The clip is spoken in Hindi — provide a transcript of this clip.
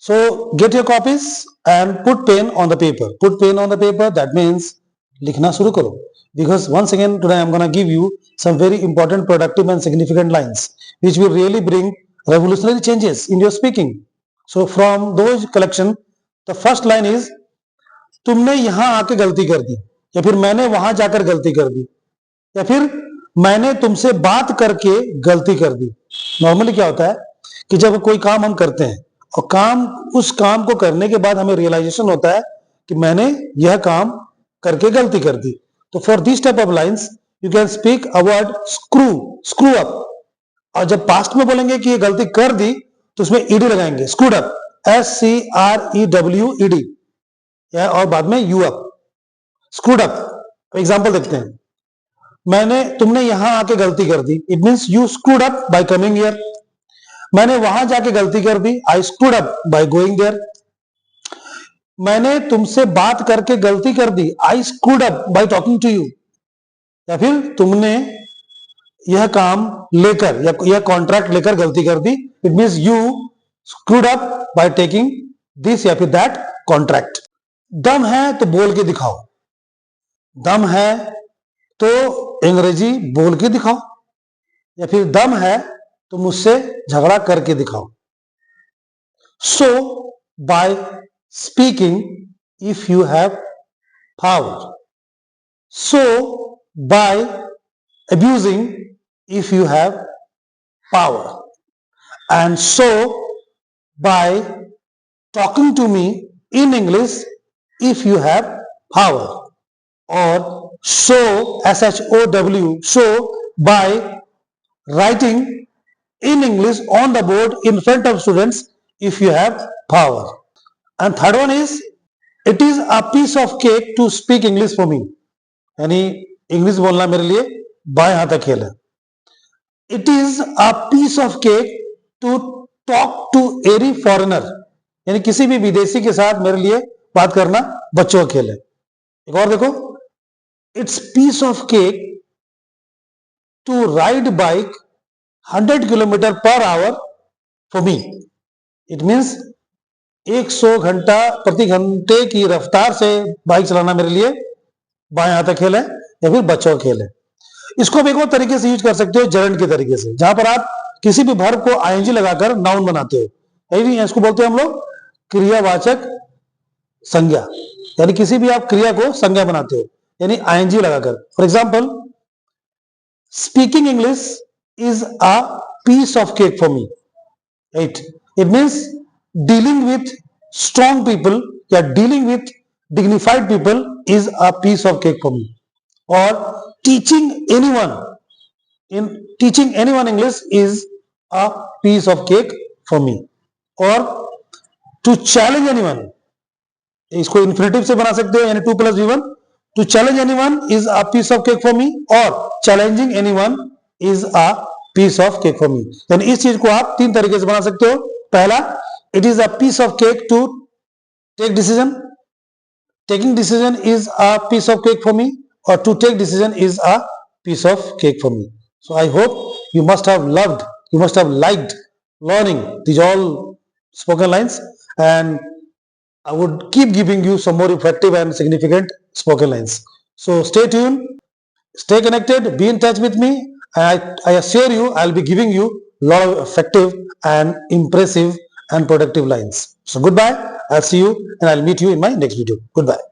So get your copies and put pen on the paper. Put pen on the paper, that means लिखना शुरू करो. Because once again today I am going to give you some very important, productive and significant lines which will really bring revolutionary changes in your speaking. So from those collection, the first line is तुमने यहां आके गलती कर दी, या फिर मैंने वहां जाकर गलती कर दी, या फिर मैंने तुमसे बात करके गलती कर दी. नॉर्मली क्या होता है कि जब कोई काम हम करते हैं और उस काम को करने के बाद हमें रियलाइजेशन होता है कि मैंने यह काम करके गलती कर दी. तो for this type of lines you can speak a word screw up. और जब पास्ट में बोलेंगे कि ये गलती कर दी तो उसमें ईडी लगाएंगे, स्क्रूड अप, SCREWED, और बाद में you up, screwed up. Example देखते हैं. तुमने यहां आके गलती कर दी, it means you screwed up by coming here. मैंने वहां जाके गलती कर दी, I screwed up by going there. मैंने तुमसे बात करके गलती कर दी, I screwed up by talking to you. या फिर तुमने यह काम लेकर या यह कॉन्ट्रैक्ट लेकर गलती कर दी, it means you screwed up by taking this या फिर दैट कॉन्ट्रैक्ट. दम है तो बोल के दिखाओ. दम है तो अंग्रेजी बोल के दिखाओ, या फिर दम है तो मुझसे झगड़ा करके दिखाओ. So by speaking if you have power. So by abusing if you have power. And so by talking to me in English if you have power. Or show, SHOW, show by writing in English on the board in front of students if you have power. And third one is, it is a piece of cake to speak English for me. यानी इंग्लिश बोलना मेरे लिए बाएं हाथ का खेल है. It is a piece of cake to talk to any foreigner. यानी किसी भी विदेशी के साथ मेरे लिए बात करना बच्चों का खेल है. एक और देखो, it's piece of cake to ride bike 100 kilometre per hour for me. It means 100 घंटा प्रति घंटे की रफ्तार से बाइक चलाना मेरे लिए बाएं हाथ का खेल है या फिर बच्चों का खेल है. इसको आप एक और तरीके से यूज कर सकते हो, जरंड के तरीके से, जहां पर आप किसी भी वर्ब को आईएनजी लगाकर नाउन बनाते हो. इसको बोलते हैं हम लोग क्रियावाचक संज्ञा. यानी किसी भी आप क्रिया को संज्ञा बनाते हो, यानी आईएनजी लगाकर. For example, speaking English is a piece of cake for me. Right. It means dealing with strong people या dealing with dignified people is a piece of cake for me. और teaching anyone English is a piece of cake for me. और टू चैलेंज एनीवन, इसको इन्फिनेटिव से बना सकते हो, यानी 2 + V1. To challenge anyone is a piece of cake for me, और challenging anyone is a piece of cake for me. यानी इस चीज को आप 3 तरीके से बना सकते हो. पहला, it is a piece of cake to take decision. Taking decision is a piece of cake for me, और to take decision is a piece of cake for me. So I hope you must have liked learning these all spoken lines, and I would keep giving you some more effective and significant spoken lines. So stay tuned, stay connected, be in touch with me, and I assure you I'll be giving you a lot of effective and impressive and productive lines. So goodbye, I'll see you and I'll meet you in my next video. Goodbye.